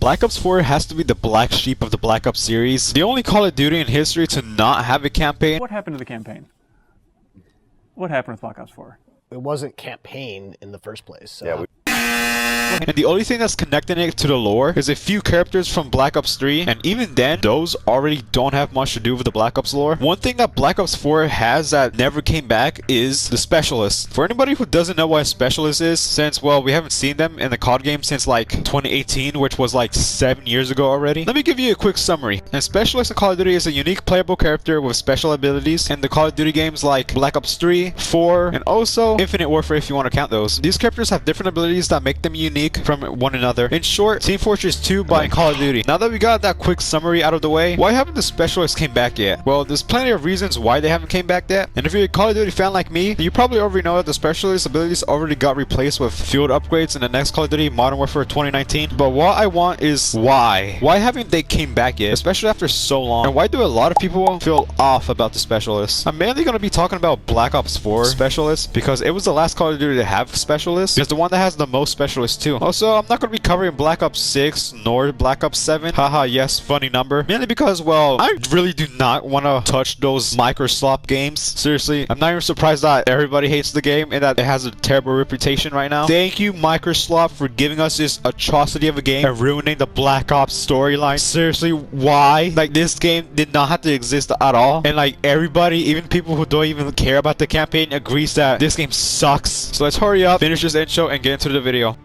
Black Ops 4 has to be the black sheep of the Black Ops series. The only Call of Duty in history to not have a campaign. What happened to the campaign? What happened with Black Ops 4? It wasn't campaign in the first place. So. Yeah, And the only thing that's connecting it to the lore is a few characters from Black Ops 3, and even then, those already don't have much to do with the Black Ops lore. One thing that Black Ops 4 has that never came back is the Specialist. For anybody who doesn't know what a Specialist is, since, well, we haven't seen them in the COD game since like 2018, which was like 7 years ago already. Let me give you a quick summary. A Specialist in Call of Duty is a unique playable character with special abilities in the Call of Duty games like Black Ops 3, 4, and also Infinite Warfare if you want to count those. These characters have different abilities that make them unique from one another. In short, Team Fortress 2 by Call of Duty. Now that we got that quick summary out of the way, why haven't the Specialists came back yet? Well, there's plenty of reasons why they haven't came back yet. And if you're a Call of Duty fan like me, you probably already know that the Specialist abilities already got replaced with field upgrades in the next Call of Duty Modern Warfare 2019. But what I want is why? Why haven't they came back yet? Especially after so long. And why do a lot of people feel off about the Specialists? I'm mainly going to be talking about Black Ops 4 Specialists because it was the last Call of Duty to have Specialists. It's the one that has the most Specialists too. Also, I'm not going to be covering Black Ops 6 nor Black Ops 7. Haha, yes, funny number. Mainly because, well, I really do not want to touch those Microsoft games. Seriously, I'm not even surprised that everybody hates the game and that it has a terrible reputation right now. Thank you, Microsoft, for giving us this atrocity of a game and ruining the Black Ops storyline. Seriously, why? Like, this game did not have to exist at all. And like, everybody, even people who don't even care about the campaign, agrees that this game sucks. So let's hurry up, finish this intro, and get into the video.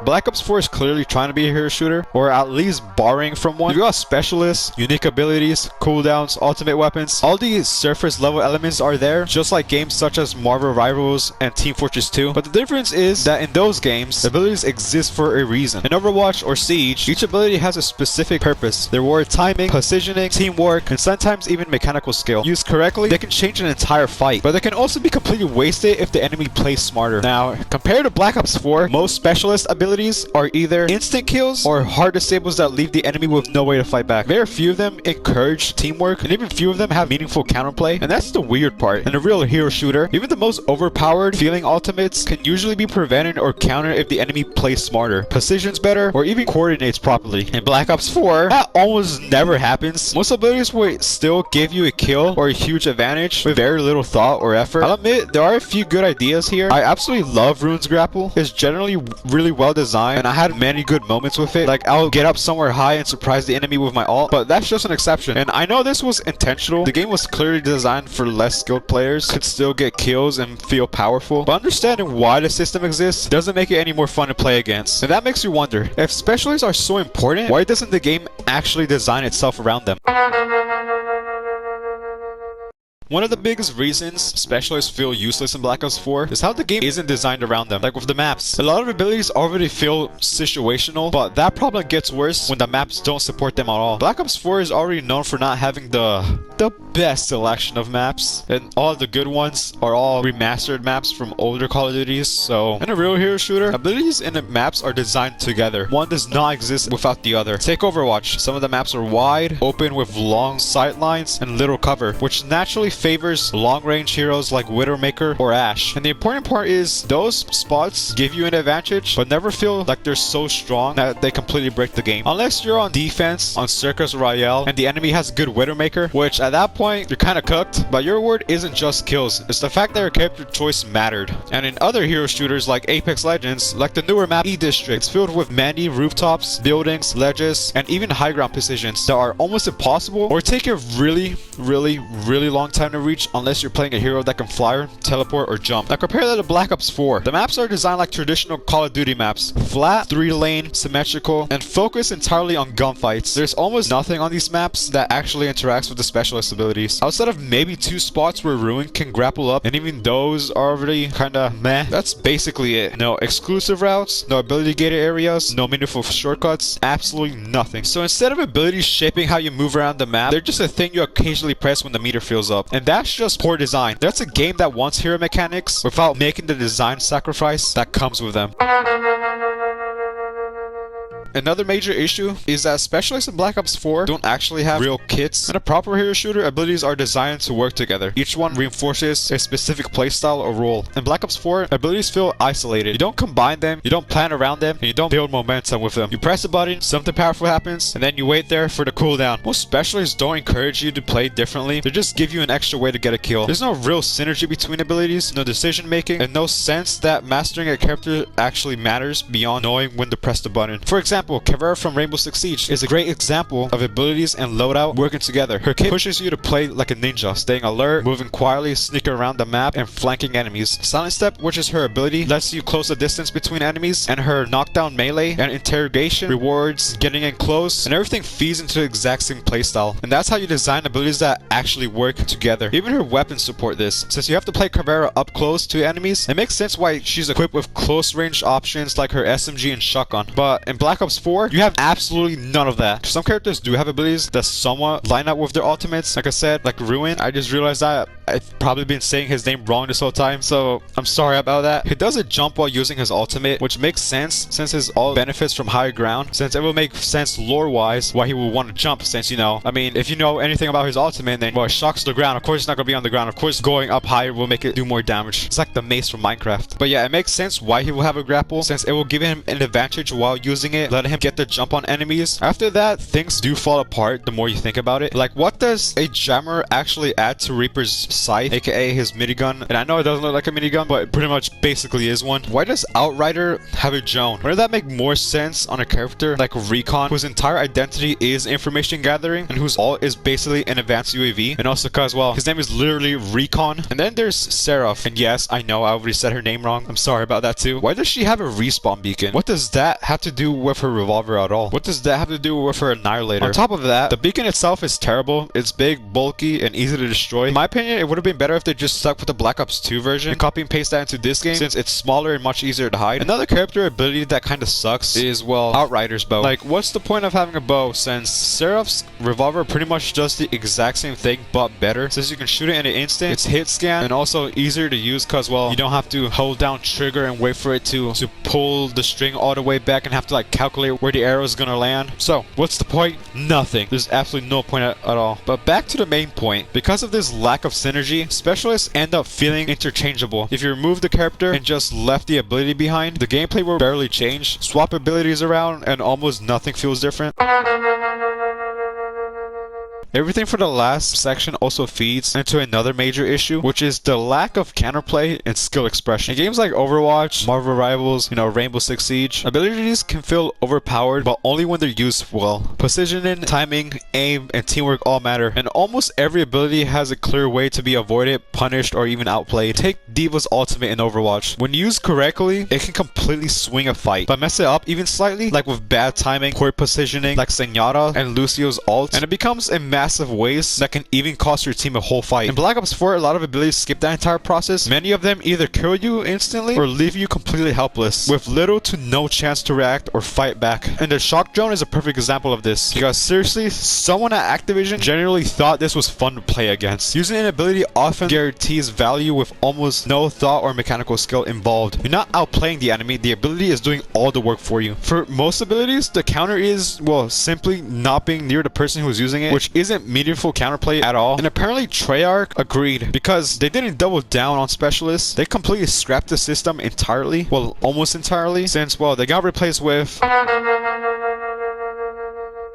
Black Ops 4 is clearly trying to be a hero shooter, or at least borrowing from one. You got specialists, unique abilities, cooldowns, ultimate weapons. All these surface level elements are there, just like games such as Marvel Rivals and Team Fortress 2. But the difference is that in those games, abilities exist for a reason. In Overwatch or Siege, each ability has a specific purpose. They reward timing, positioning, teamwork, and sometimes even mechanical skill. Used correctly, they can change an entire fight, but they can also be completely wasted if the enemy plays smarter. Now, compared to Black Ops 4, most specialist abilities are either instant kills or hard disables that leave the enemy with no way to fight back. Very few of them encourage teamwork, and even few of them have meaningful counterplay, and that's the weird part. In a real hero shooter, even the most overpowered feeling ultimates can usually be prevented or countered if the enemy plays smarter, positions better, or even coordinates properly. In Black Ops 4, that almost never happens. Most abilities will still give you a kill or a huge advantage with very little thought or effort. I'll admit, there are a few good ideas here. I absolutely love Rune's Grapple. It's generally really well designed, and I had many good moments with it. Like, I'll get up somewhere high and surprise the enemy with my ult, but that's just an exception. And I know this was intentional. The game was clearly designed for less skilled players could still get kills and feel powerful, but understanding why the system exists doesn't make it any more fun to play against. And that makes you wonder, if specialists are so important, why doesn't the game actually design itself around them? One of the biggest reasons specialists feel useless in Black Ops 4 is how the game isn't designed around them. Like with the maps, a lot of abilities already feel situational, but that problem gets worse when the maps don't support them at all. Black Ops 4 is already known for not having the best selection of maps, and all of the good ones are all remastered maps from older Call of Duties. So in a real hero shooter, abilities in the maps are designed together. One does not exist without the other. Take Overwatch. Some of the maps are wide, open with long sight lines and little cover, which naturally favors long-range heroes like Widowmaker or Ashe. And the important part is those spots give you an advantage, but never feel like they're so strong that they completely break the game. Unless you're on defense on Circus Royale and the enemy has good Widowmaker, which at that point you're kind of cooked. But your reward isn't just kills, it's the fact that your character choice mattered. And in other hero shooters like Apex Legends, like the newer map E-District, it's filled with many rooftops, buildings, ledges, and even high ground positions that are almost impossible or take a really long time to reach unless you're playing a hero that can fly, teleport, or jump. Now compare that to Black Ops 4. The maps are designed like traditional Call of Duty maps. Flat, 3-lane, symmetrical, and focus entirely on gunfights. There's almost nothing on these maps that actually interacts with the specialist abilities. Outside of maybe 2 spots where Ruin can grapple up, and even those are already kinda meh. That's basically it. No exclusive routes, no ability gated areas, no meaningful shortcuts, absolutely nothing. So instead of abilities shaping how you move around the map, they're just a thing you occasionally press when the meter fills up. And that's just poor design. That's a game that wants hero mechanics without making the design sacrifice that comes with them. Another major issue is that specialists in Black Ops 4 don't actually have real kits. In a proper hero shooter, abilities are designed to work together. Each one reinforces a specific playstyle or role. In Black Ops 4, abilities feel isolated. You don't combine them, you don't plan around them, and you don't build momentum with them. You press a button, something powerful happens, and then you wait there for the cooldown. Most specialists don't encourage you to play differently. They just give you an extra way to get a kill. There's no real synergy between abilities, no decision making, and no sense that mastering a character actually matters beyond knowing when to press the button. For example, Caveira from Rainbow Six Siege is a great example of abilities and loadout working together. Her kit pushes you to play like a ninja, staying alert, moving quietly, sneaking around the map, and flanking enemies. Silent Step, which is her ability, lets you close the distance between enemies, and her knockdown melee and interrogation rewards getting in close, and everything feeds into the exact same playstyle. And that's how you design abilities that actually work together. Even her weapons support this. Since you have to play Caveira up close to enemies, it makes sense why she's equipped with close range options like her SMG and shotgun. But in Black Ops 4, you have absolutely none of that. Some characters do have abilities that somewhat line up with their ultimates. Like I said, like Ruin, I just realized that I've probably been saying his name wrong this whole time, so I'm sorry about that. He does a jump while using his ultimate, which makes sense since his ult benefits from higher ground, since it will make sense lore-wise why he would want to jump, since, you know, I mean, if you know anything about his ultimate, then, well, it shocks the ground. Of course, it's not going to be on the ground. Of course, going up higher will make it do more damage. It's like the mace from Minecraft. But yeah, it makes sense why he will have a grapple, since it will give him an advantage while using it, letting him get the jump on enemies. After that, things do fall apart the more you think about it. Like, what does a jammer actually add to Reaper's scythe, aka his minigun? And I know it doesn't look like a minigun, but it pretty much basically is one. Why does Outrider have a drone? Wouldn't that make more sense on a character like Recon, whose entire identity is information gathering and whose ult is basically an advanced UAV? And also because, well, his name is literally Recon. And then there's Seraph, and yes, I know I already said her name wrong. I'm sorry about that too. Why does she have a respawn beacon? What does that have to do with her revolver at all? What does that have to do with her annihilator? On top of that, the beacon itself is terrible. It's big, bulky, and easy to destroy. In my opinion, it would have been better if they just stuck with the Black Ops 2 version and copy and paste that into this game, since it's smaller and much easier to hide. Another character ability that kind of sucks is, well, Outrider's bow. Like, what's the point of having a bow since Seraph's revolver pretty much does the exact same thing but better? Since you can shoot it in an instant, it's hit scan and also easier to use because, well, you don't have to hold down trigger and wait for it to pull the string all the way back and have to like calculate where the arrow is gonna land. So what's the point? Nothing. There's absolutely no point at all. But back to the main point. Because of this lack of synergy, specialists end up feeling interchangeable. If you remove the character and just left the ability behind, the gameplay will barely change. Swap abilities around and almost nothing feels different. Everything for the last section also feeds into another major issue, which is the lack of counterplay and skill expression. In games like Overwatch, Marvel Rivals, Rainbow Six Siege, abilities can feel overpowered, but only when they're used well. Positioning, timing, aim, and teamwork all matter, and almost every ability has a clear way to be avoided, punished, or even outplayed. Take D.Va's ultimate in Overwatch. When used correctly, it can completely swing a fight, but mess it up even slightly, like with bad timing, poor positioning, like Zenyatta and Lucio's ult, and it becomes a massive waste that can even cost your team a whole fight. In Black Ops 4, a lot of abilities skip that entire process. Many of them either kill you instantly or leave you completely helpless, with little to no chance to react or fight back. And the shock drone is a perfect example of this, because seriously, someone at Activision generally thought this was fun to play against. Using an ability often guarantees value with almost no thought or mechanical skill involved. You're not outplaying the enemy, the ability is doing all the work for you. For most abilities, the counter is, well, simply not being near the person who's using it, which isn't meaningful counterplay at all. And apparently Treyarch agreed, because they didn't double down on specialists. They completely scrapped the system entirely, well, almost entirely, since, well, they got replaced with...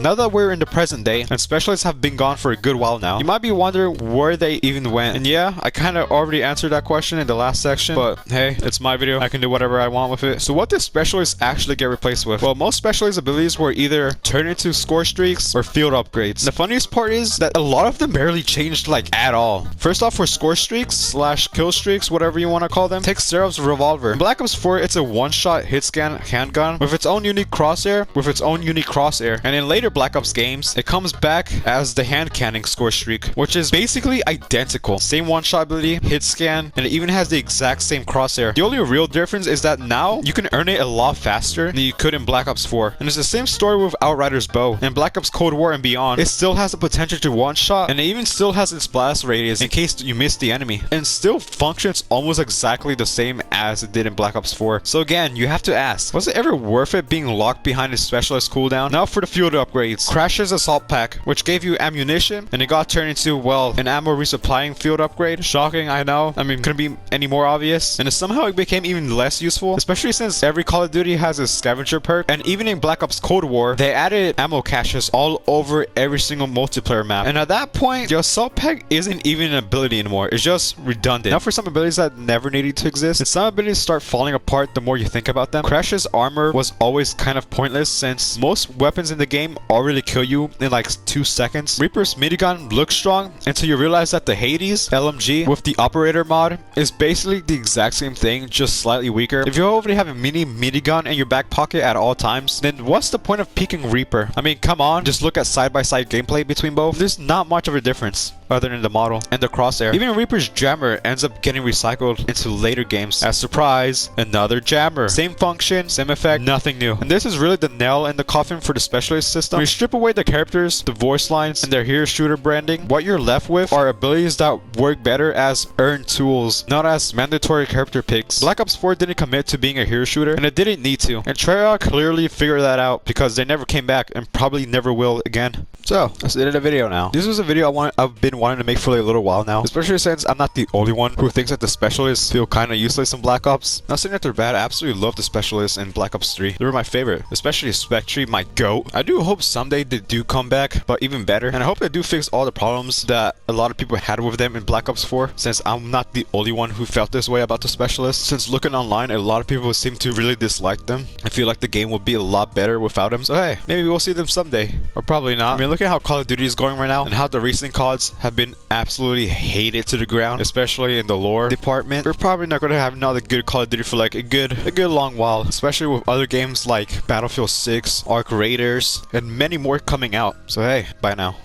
Now that we're in the present day, and specialists have been gone for a good while now, you might be wondering where they even went. And yeah, I kind of already answered that question in the last section, but hey, it's my video. I can do whatever I want with it. So what did specialists actually get replaced with? Well, most specialist abilities were either turned into score streaks or field upgrades. The funniest part is that a lot of them barely changed like at all. First off, for score streaks slash kill streaks, whatever you want to call them, take Seraph's revolver. In Black Ops 4, it's a one-shot hit scan handgun with its own unique crosshair, and in later later Black Ops games, it comes back as the hand cannon score streak, which is basically identical. Same one-shot ability, hit scan, and it even has the exact same crosshair. The only real difference is that now you can earn it a lot faster than you could in Black Ops 4. And it's the same story with Outrider's bow. In Black Ops Cold War and beyond, it still has the potential to one-shot, and it even still has its blast radius in case you miss the enemy, and still functions almost exactly the same as it did in Black Ops 4. So again, you have to ask, was it ever worth it being locked behind its specialist cooldown? Now for the field upgrades. Crash's Assault Pack, which gave you ammunition, and it got turned into, well, an ammo resupplying field upgrade. Shocking, I know. I mean, couldn't be any more obvious. And somehow it became even less useful, especially since every Call of Duty has a scavenger perk, and even in Black Ops Cold War, they added ammo caches all over every single multiplayer map. And at that point, the Assault Pack isn't even an ability anymore. It's just redundant. Now for some abilities that never needed to exist, and some abilities start falling apart the more you think about them. Crash's armor was always kind of pointless since most weapons in the game already kill you in like 2 seconds. Reaper's minigun looks strong until you realize that the Hades LMG with the operator mod is basically the exact same thing, just slightly weaker. If you already have a minigun in your back pocket at all times, then what's the point of peeking Reaper? I mean, come on, just look at side-by-side gameplay between both. There's not much of a difference other than the model and the crosshair. Even Reaper's jammer ends up getting recycled into later games. As surprise, another jammer. Same function, same effect, nothing new. And this is really the nail in the coffin for the specialist system. When you strip away the characters, the voice lines, and their hero shooter branding, what you're left with are abilities that work better as earned tools, not as mandatory character picks. Black Ops 4 didn't commit to being a hero shooter, and it didn't need to. And Treyarch clearly figured that out because they never came back and probably never will again. So, that's the end of the video now. This was a video I've been wanting to make for like a little while now, especially since I'm not the only one who thinks that the specialists feel kind of useless in Black Ops. Not saying that they're bad, I absolutely love the specialists in Black Ops 3. They were my favorite, especially Spectre, my goat. I do hope someday they do come back, but even better. And I hope they do fix all the problems that a lot of people had with them in Black Ops 4, since I'm not the only one who felt this way about the specialists. Since looking online, a lot of people seem to really dislike them. I feel like the game would be a lot better without them. So hey, maybe we'll see them someday, or probably not. I mean, look at how Call of Duty is going right now, and how the recent CODs have been absolutely hated to the ground, especially in the lore department. We're probably not going to have another good Call of Duty for like a good long while, especially with other games like Battlefield 6, Arc Raiders, and many more coming out. So hey, bye now.